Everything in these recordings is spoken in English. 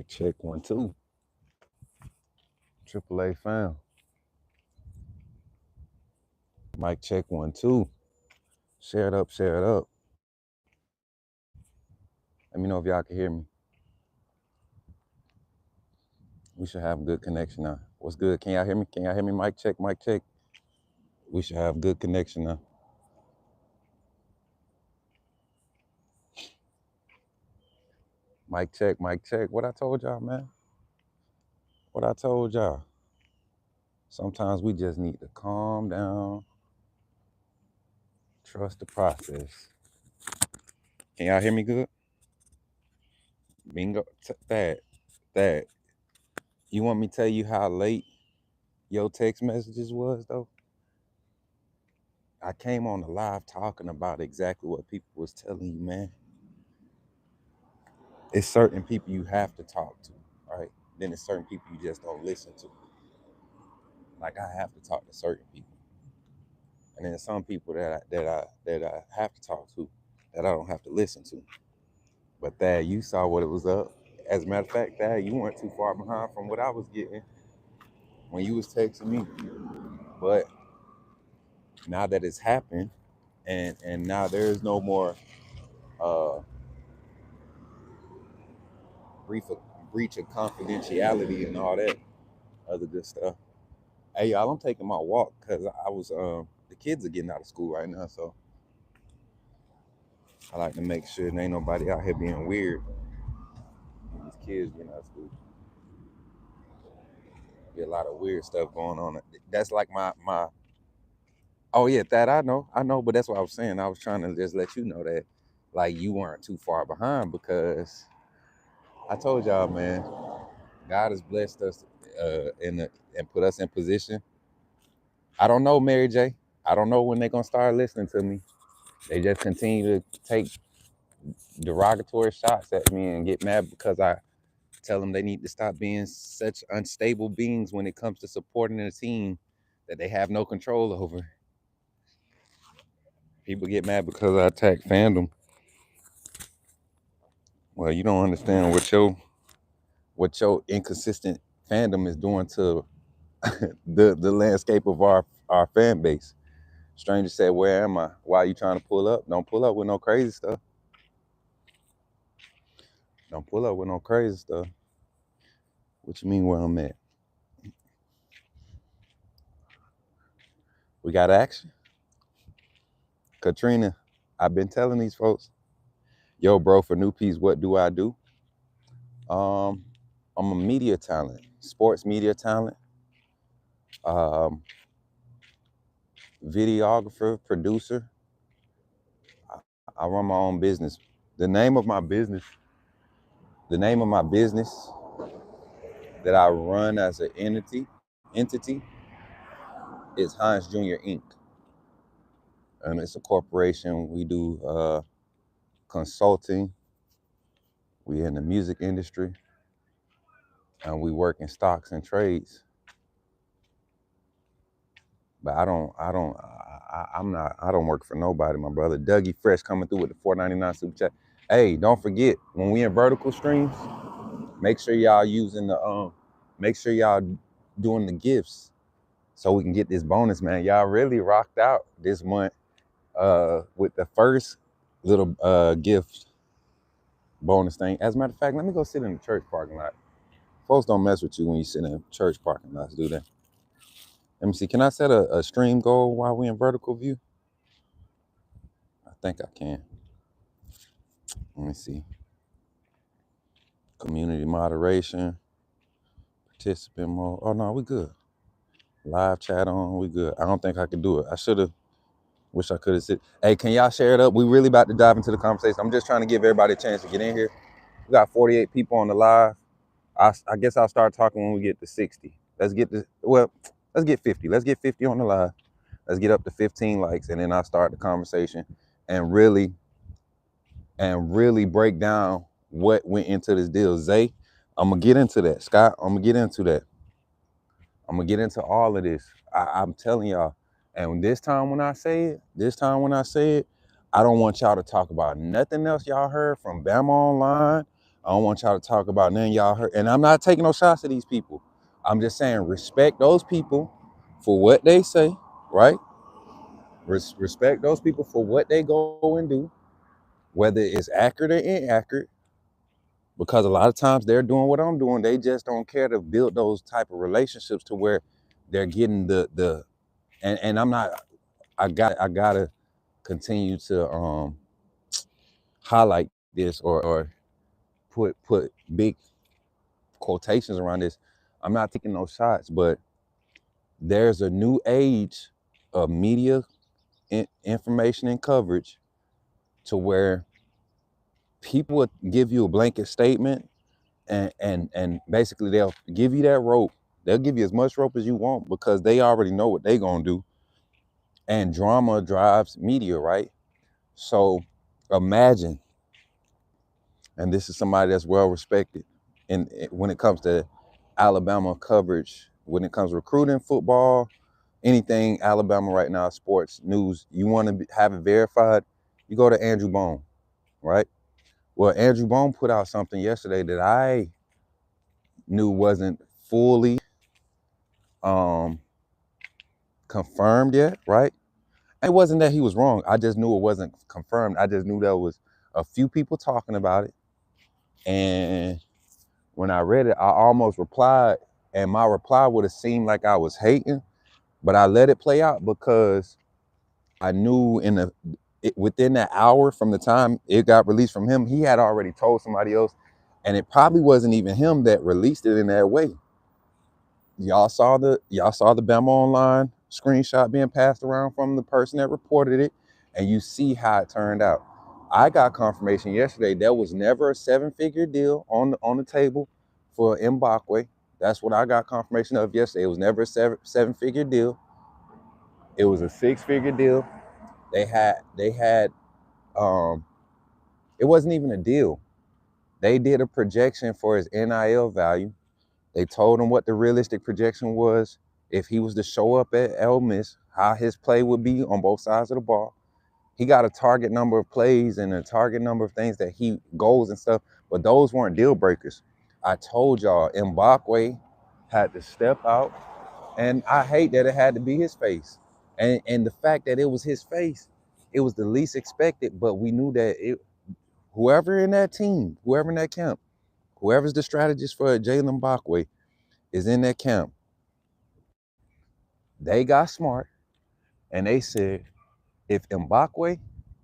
Mic check 1 2. AAA fam. Mic check 1 2. Share it up, share it up. Let me know if y'all can hear me. We should have good connection now. What's good? Can y'all hear me? Can y'all hear me? Mic check, mic check. We should have good connection now. Mic check, mic check. What I told y'all, man? What I told y'all? Sometimes we just need to calm down, trust the process. Can y'all hear me good? Bingo. That. You want me to tell you how late your text messages was though? I came on the live talking about exactly what people was telling you, man. It's certain people you have to talk to, right? Then it's certain people you just don't listen to. Like I have to talk to certain people, and then some people that I have to talk to that I don't have to listen to. But Thad, you saw what it was up. As a matter of fact, Thad, you weren't too far behind from what I was getting when you was texting me. But now that it's happened, and now there is no more uh, breach of confidentiality and all that other good stuff. Hey y'all, I'm taking my walk because I was the kids are getting out of school right now, so I like to make sure there ain't nobody out here being weird. These kids getting out of school. Be a lot of weird stuff going on. That's like my oh yeah, that I know, but that's what I was saying. I was trying to just let you know that like you weren't too far behind because I told y'all, man, God has blessed us and put us in position. I don't know, Mary J. I don't know when they're gonna start listening to me. They just continue to take derogatory shots at me and get mad because I tell them they need to stop being such unstable beings when it comes to supporting a team that they have no control over. People get mad because I attack fandom. Well, you don't understand what your inconsistent fandom is doing to the landscape of our fan base. Stranger said, "Where am I? Why are you trying to pull up? Don't pull up with no crazy stuff. Don't pull up with no crazy stuff." What you mean where I'm at? We got action. Katrina, I've been telling these folks, yo, bro, for new piece, what do I do? Um, I'm a media talent, sports media talent, um, videographer, producer. I run my own business. The name of my business, the name of my business that I run as an entity is Heinz Jr. Inc. And it's a corporation. We do consulting. We in the music industry, and we work in stocks and trades. But I don't work for nobody, my brother. Dougie Fresh coming through with the $4.99 super chat. Hey, don't forget, when we in vertical streams, make sure y'all using make sure y'all doing the gifts so we can get this bonus, man. Y'all really rocked out this month with the first little gift bonus thing. As a matter of fact, let me go sit in the church parking lot. Folks don't mess with you when you sit in church parking lots, do they? Let me see. Can I set a stream goal while we in vertical view? I think I can. Let me see. Community moderation, participant mode. Oh no, we good. Live chat on, we good. I don't think I could do it. I should have. Wish I could have said. Hey, can y'all share it up? We really about to dive into the conversation. I'm just trying to give everybody a chance to get in here. We got 48 people on the live. I guess I'll start talking when we get to 60. Let's get 50. Let's get 50 on the live. Let's get up to 15 likes, and then I'll start the conversation and really break down what went into this deal. Zay, I'm gonna get into that. Scott, I'm gonna get into that. I'm gonna get into all of this. I'm telling y'all. And this time when I say it, I don't want y'all to talk about nothing else y'all heard from Bama Online. I don't want y'all to talk about none of y'all hurt. And I'm not taking no shots at these people. I'm just saying respect those people for what they say, right? Respect those people for what they go and do, whether it's accurate or inaccurate. Because a lot of times they're doing what I'm doing. They just don't care to build those type of relationships to where they're getting the and I'm not I gotta continue to highlight this or put big quotations around this. I'm not taking no shots, but there's a new age of media information and coverage to where people would give you a blanket statement and basically they'll give you that rope. They'll give you as much rope as you want because they already know what they gonna do. And drama drives media, right? So imagine, and this is somebody that's well respected in when it comes to Alabama coverage, when it comes to recruiting, football, anything Alabama right now, sports, news, you want to have it verified, you go to Andrew Bone, right? Well, Andrew Bone put out something yesterday that I knew wasn't fully confirmed yet, right? It wasn't that he was wrong. I just knew it wasn't confirmed. I just knew there was a few people talking about it. And when I read it, I almost replied, and my reply would have seemed like I was hating, but I let it play out because I knew within that hour from the time it got released from him, he had already told somebody else, and it probably wasn't even him that released it in that way. Y'all saw the Bama Online screenshot being passed around from the person that reported it, and you see how it turned out. I got confirmation yesterday there was never a 7-figure deal on the table for Mbakwe. That's what I got confirmation of yesterday. It was never a seven-figure deal. It was a 6-figure deal. They had it wasn't even a deal. They did a projection for his NIL value. They told him what the realistic projection was if he was to show up at Ole Miss, how his play would be on both sides of the ball. He got a target number of plays and a target number of things that he goals and stuff, but those weren't deal breakers. I told y'all Mbakwe had to step out, and I hate that it had to be his face. And the fact that it was his face, it was the least expected, but we knew that whoever in that team, whoever in that camp, whoever's the strategist for Jalen Mbakwe is in that camp. They got smart and they said, if Mbakwe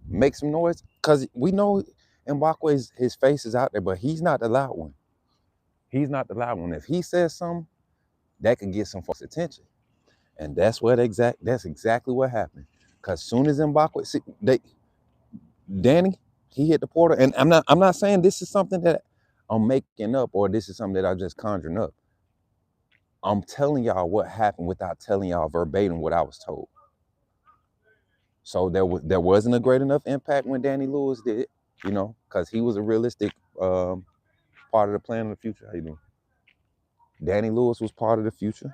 makes some noise, because we know Mbakwe's his face is out there, but he's not the loud one. He's not the loud one. If he says something, that could get some folks' attention. And that's exactly what happened. Because soon as Mbakwe, Danny, he hit the portal. And I'm not saying this is something that I'm making up or this is something that I'm just conjuring up. I'm telling y'all what happened without telling y'all verbatim what I was told. So there wasn't a great enough impact when Danny Lewis did, because he was a realistic part of the plan of the future. How you doing? Danny Lewis was part of the future.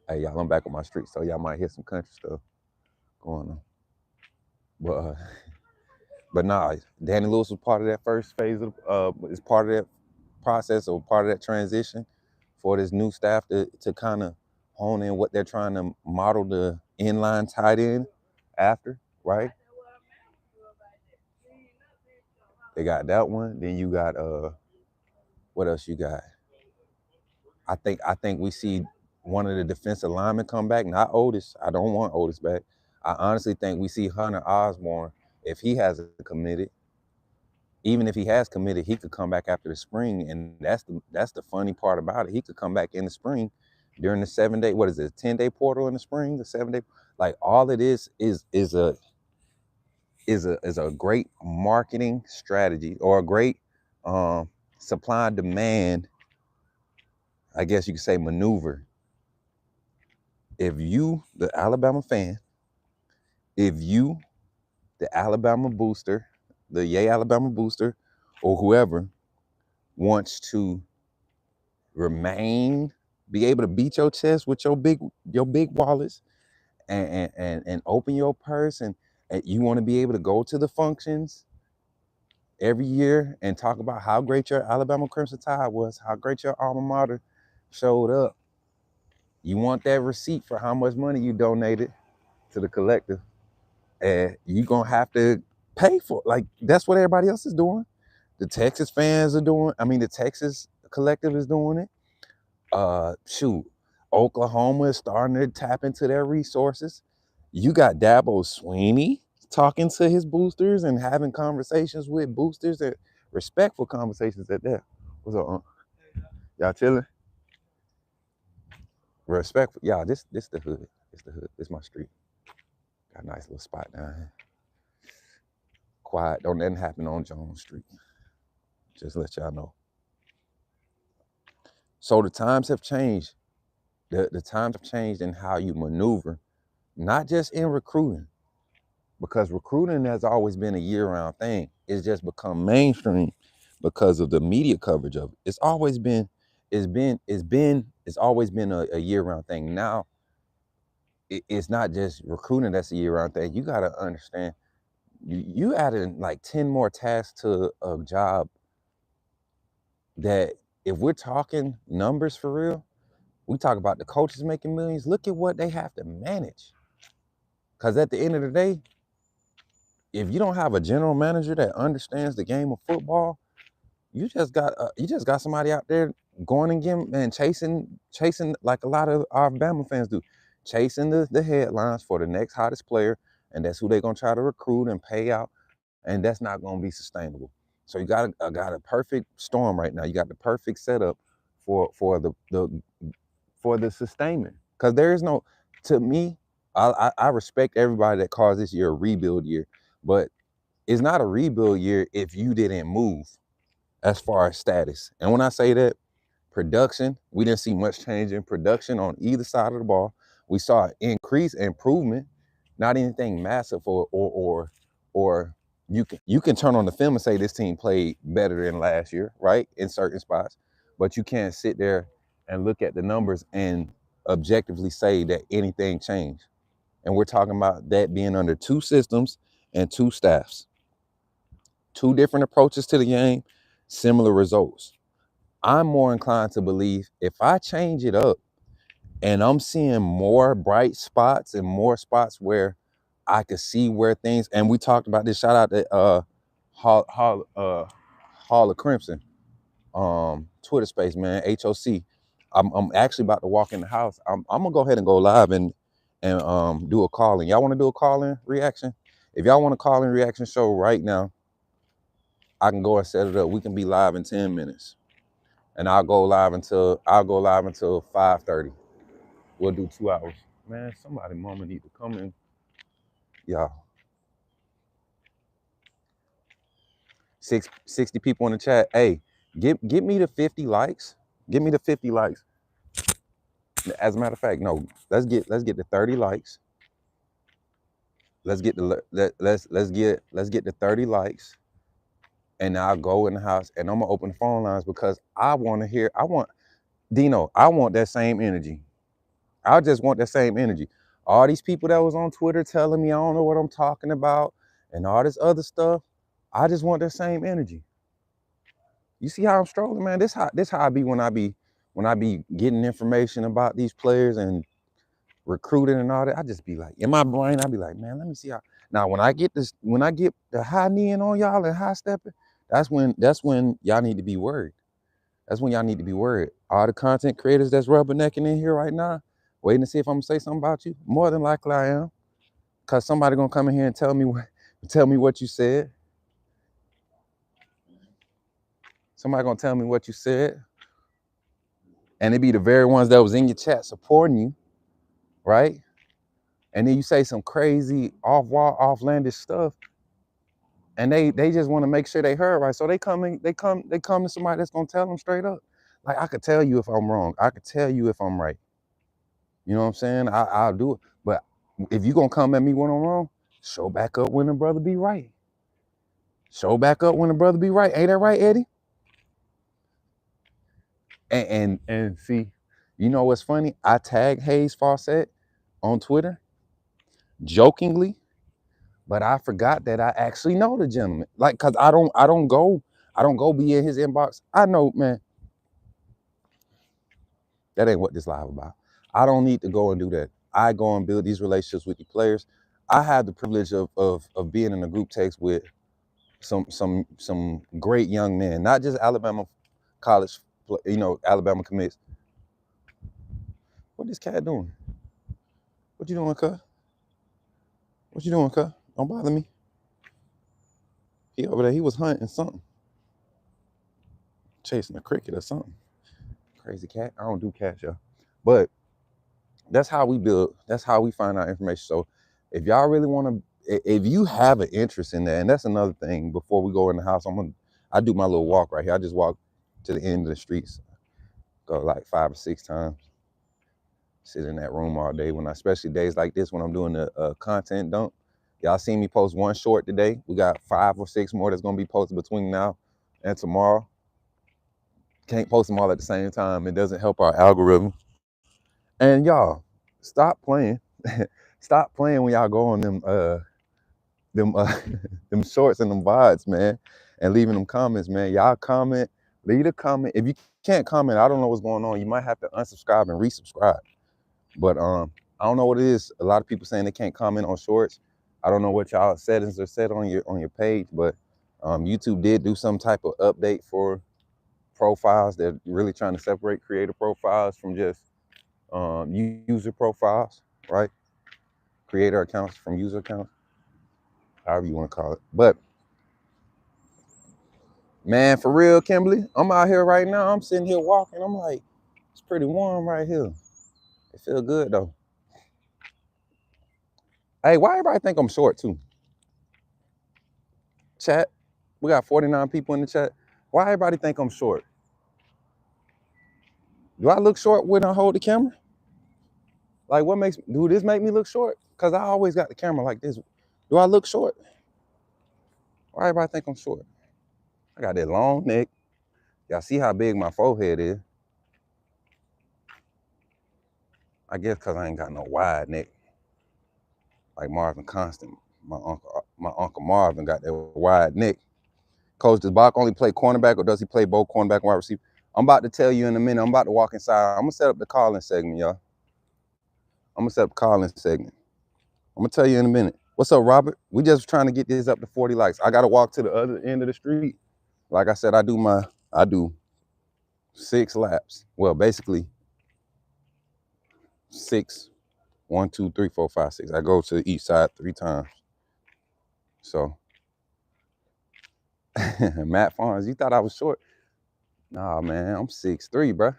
Hey, y'all, I'm back on my street, so y'all might hear some country stuff going on. But nah, Danny Lewis was part of that first phase is part of that process or part of that transition for this new staff to kind of hone in what they're trying to model the inline tight end after, right? They got that one. Then you got what else you got? I think we see one of the defensive linemen come back, not Otis. I don't want Otis back. I honestly think we see Hunter Osborne, if he hasn't committed. Even if he has committed, he could come back after the spring, and that's the funny part about it. He could come back in the spring during the 7-day. What is it? 10-day portal in the spring, the 7-day. Like all it is a great marketing strategy or a great supply and demand, I guess you could say, maneuver. If you, the Alabama fan, if you, the Alabama booster, the Yay Alabama booster, or whoever wants to be able to beat your chest with your big wallets and open your purse and you want to be able to go to the functions every year and talk about how great your Alabama Crimson Tide was, how great your alma mater showed up. You want that receipt for how much money you donated to the collective, and you gonna have to pay for it. Like that's what everybody else is doing. The Texas fans are doing. I mean, the Texas collective is doing it. Shoot, Oklahoma is starting to tap into their resources. You got Dabo Sweeney talking to his boosters and having conversations with boosters, and respectful conversations at that. What's up, y'all chilling? Respectful. Y'all, this the hood. It's the hood. It's my street. Got a nice little spot down here. Quiet. Don't nothing happen on Jones Street. Just let y'all know. So the times have changed. The times have changed in how you maneuver, not just in recruiting, because recruiting has always been a year-round thing. It's just become mainstream because of the media coverage of it. It's always been a year-round thing. Now it's not just recruiting that's a year-round thing. You got to understand, you added like 10 more tasks to a job that, if we're talking numbers for real, we talk about the coaches making millions. Look at what they have to manage. Because at the end of the day, if you don't have a general manager that understands the game of football, you just got somebody out there going and getting and chasing like a lot of our Bama fans do, chasing the headlines for the next hottest player, and that's who they're gonna try to recruit and pay out, and that's not gonna be sustainable. So you got a perfect storm right now. You got the perfect setup for the sustainment. Because there is no, to me, I respect everybody that calls this year a rebuild year, but it's not a rebuild year if you didn't move as far as status. And when I say that, production, we didn't see much change in production on either side of the ball. We saw an increase, improvement, not anything massive, or you can turn on the film and say this team played better than last year, right? In certain spots, but you can't sit there and look at the numbers and objectively say that anything changed. And we're talking about that being under two systems and two staffs, two different approaches to the game, similar results. I'm more inclined to believe if I change it up and I'm seeing more bright spots and more spots where I could see where things, and we talked about this, shout out to Hall of Crimson, Twitter space, man, HOC. I'm actually about to walk in the house. I'm gonna go ahead and go live and do a call in. Y'all want to do a call in reaction? If y'all want a call in reaction show right now, I can go and set it up. We can be live in 10 minutes. And I'll go live until 5:30. We'll do 2 hours. Man, somebody mama need to come in. Y'all. 60 people in the chat. Hey, get me the 50 likes. Give me the 50 likes. As a matter of fact, no, let's get the 30 likes. Let's get the 30 likes. And I'll go in the house and I'm gonna open the phone lines because I want Dino, I want that same energy. I just want that same energy. All these people that was on Twitter telling me I don't know what I'm talking about and all this other stuff, I just want that same energy. You see how I'm strolling, man? This how I be when I be getting information about these players and recruiting and all that. I just be like, in my brain, I be like, man, let me see how. Now when I get the high kneeing on y'all and high stepping, that's when y'all need to be worried. That's when y'all need to be worried. All the content creators that's rubbernecking in here right now, waiting to see if I'm gonna say something about you. More than likely I am, cause somebody gonna come in here and tell me what you said. Somebody gonna tell me what you said, and it be the very ones that was in your chat supporting you, right? And then you say some crazy off-wall, offlandish stuff, and they just want to make sure they heard right. So they come to somebody that's gonna tell them straight up. Like, I could tell you if I'm wrong. I could tell you if I'm right. You know what I'm saying? I'll do it. But if you gonna come at me when I'm wrong, show back up when the brother be right. Show back up when the brother be right. Ain't that right, Eddie? And see, you know what's funny? I tagged Hayes Fawcett on Twitter jokingly, But I forgot that I actually know the gentleman. Like, cause I don't go be in his inbox. I know, man, that ain't what this live about. I don't need to go and do that. I go and build these relationships with the players. I had the privilege of being in a group text with some great young men, not just Alabama college, Alabama commits. What this cat doing? What you doing, cuz? What you doing, cuz? Don't bother me. He over there, he was hunting something. Chasing a cricket or something. Crazy cat. I don't do cats, y'all. But that's how we build, that's how we find out information. So if y'all really want to, if you have an interest in that, and that's another thing, before we go in the house, I do my little walk right here. I just walk to the end of the streets, go like 5 or 6 times, sit in that room all day, especially days like this when I'm doing the content dump. Y'all seen me post one short today. We got 5 or 6 more that's gonna be posted between now and tomorrow. Can't post them all at the same time. It doesn't help our algorithm. And y'all, stop playing. Stop playing when y'all go on them them shorts and them VODs, man, and leaving them comments, man. Y'all comment, leave a comment. If you can't comment, I don't know what's going on. You might have to unsubscribe and resubscribe. But I don't know what it is. A lot of people saying they can't comment on shorts. I don't know what y'all settings are set on your page, but YouTube did do some type of update for profiles. They're really trying to separate creator profiles from just user profiles, right? Creator accounts from user accounts, however you want to call it. But man, for real, Kimberly, I'm out here right now. I'm sitting here walking. I'm like, it's pretty warm right here. It feel good though. Hey, why everybody think I'm short too? Chat, we got 49 people in the chat. Why everybody think I'm short? Do I look short when I hold the camera? Like, do this make me look short? Cause I always got the camera like this. Do I look short? Why everybody think I'm short? I got that long neck. Y'all see how big my forehead is? I guess cause I ain't got no wide neck. Like Marvin Constant. My uncle Marvin got that wide neck. Coach, does Bach only play cornerback or does he play both cornerback and wide receiver? I'm about to tell you in a minute. I'm about to walk inside. I'm gonna set up the calling segment, y'all. I'm gonna set up the calling segment. I'm gonna tell you in a minute. What's up, Robert? We just trying to get this up to 40 likes. I gotta walk to the other end of the street. Like I said, I do 6 laps. Well, basically 6, 1, 2, 3, 4, 5, 6. I go to the east side 3 times. So Matt Farnes, you thought I was short? Nah, man, I'm 6'3", bro.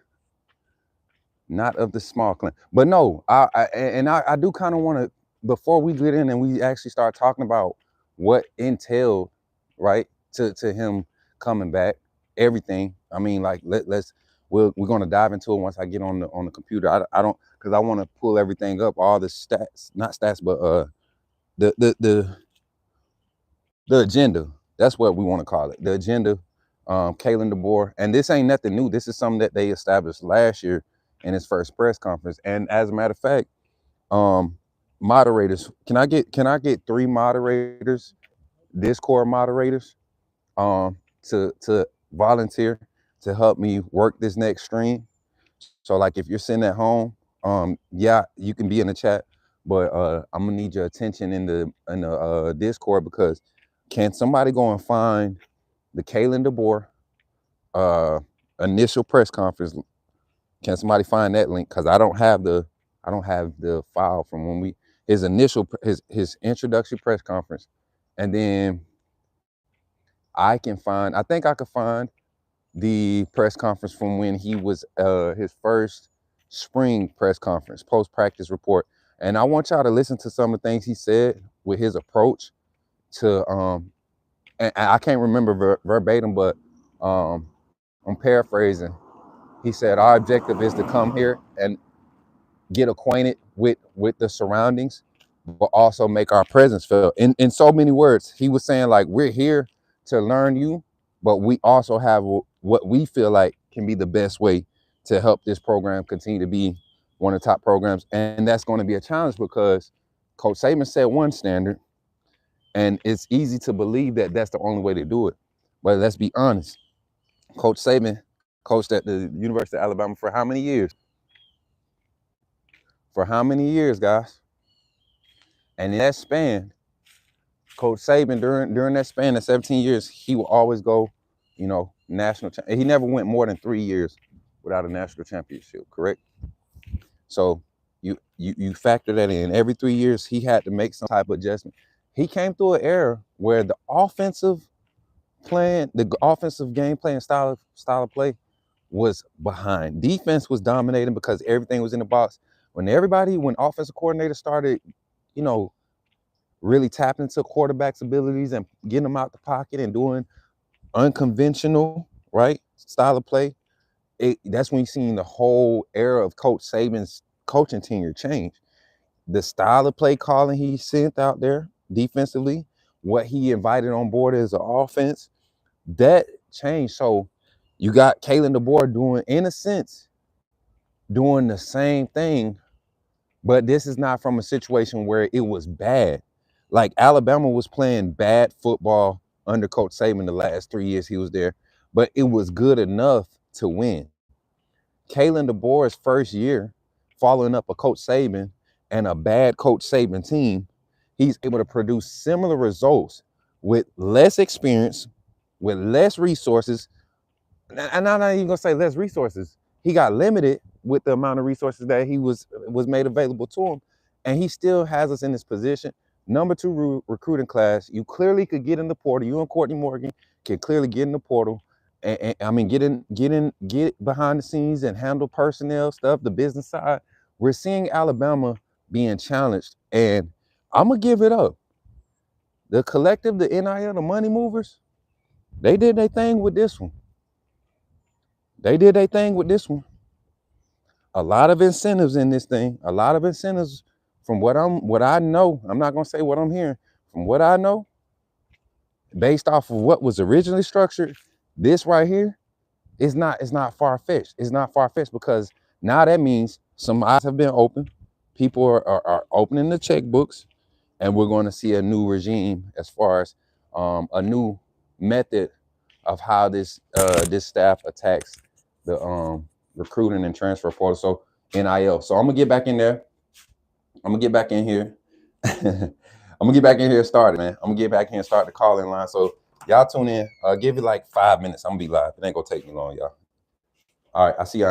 Not of the small clan. But no, I do kind of want to, before we get in and we actually start talking about what entailed, right, to him coming back, everything. I mean, like we're gonna dive into it once I get on the computer. I don't, because I want to pull everything up, all the stats, not stats, but the agenda. That's what we want to call it. The agenda. Kalen DeBoer, and this ain't nothing new. This is something that they established last year in his first press conference. And as a matter of fact, moderators, can I get 3 moderators, Discord moderators, to volunteer to help me work this next stream? So like if you're sitting at home, yeah, you can be in the chat, but I'm gonna need your attention in the Discord, because can somebody go and find the Kalen DeBoer initial press conference? Can somebody find that link? Because I don't have the file from when his initial his introductory press conference, and then I think I could find the press conference from when he was his first spring press conference, post practice report. And I want y'all to listen to some of the things he said with his approach to and I can't remember verbatim, but I'm paraphrasing. He said our objective is to come here and get acquainted with the surroundings, but also make our presence felt. In so many words, he was saying, like, we're here to learn you, but we also have what we feel like can be the best way to help this program continue to be one of the top programs. And that's going to be a challenge, because Coach Saban set one standard, And it's easy to believe that that's the only way to do it. But let's be honest. Coach Saban coached at the University of Alabama for how many years? For how many years, guys? And in that span, Coach Saban during that span of 17 years, he will always go, national. He never went more than 3 years without a national championship. Correct? So you factor that in. Every 3 years, he had to make some type of adjustment. He came through an era where the offensive game plan style of play was behind. Defense was dominating because everything was in the box. When offensive coordinators started, really tapping into quarterbacks' abilities and getting them out the pocket and doing unconventional, right, style of play, that's when you seen the whole era of Coach Saban's coaching tenure change. The style of play calling he sent out there defensively, what he invited on board as an offense, that changed. So you got Kalen DeBoer doing, in a sense, doing the same thing, but this is not from a situation where it was bad. Like Alabama was playing bad football under Coach Saban the last 3 years he was there, but it was good enough to win. Kalen DeBoer's first year, following up a Coach Saban and a bad Coach Saban team, he's able to produce similar results with less experience, with less resources. And I'm not even gonna say less resources. He got limited with the amount of resources that he was made available to him, and he still has us in this position. Number 2 recruiting class. You clearly could get in the portal. You and Courtney Morgan can clearly get in the portal, and I mean get behind the scenes and handle personnel stuff, the business side. We're seeing Alabama being challenged, and I'm gonna give it up. The collective, the NIL, the money movers, they did their thing with this one. A lot of incentives in this thing. A lot of incentives from what I know. I'm not gonna say what I'm hearing. From what I know, based off of what was originally structured, this right here is not far-fetched. It's not far-fetched because now that means some eyes have been opened. People are opening the checkbooks, and we're going to see a new regime as far as a new method of how this staff attacks the recruiting and transfer portal. So NIL. So I'm gonna get back in there. I'm gonna get back in here. I'm gonna get back in here and start it, man. I'm gonna get back here and start the call-in line. So y'all tune in. Give it like 5 minutes. I'm gonna be live. It ain't gonna take me long, y'all. All right, I see y'all.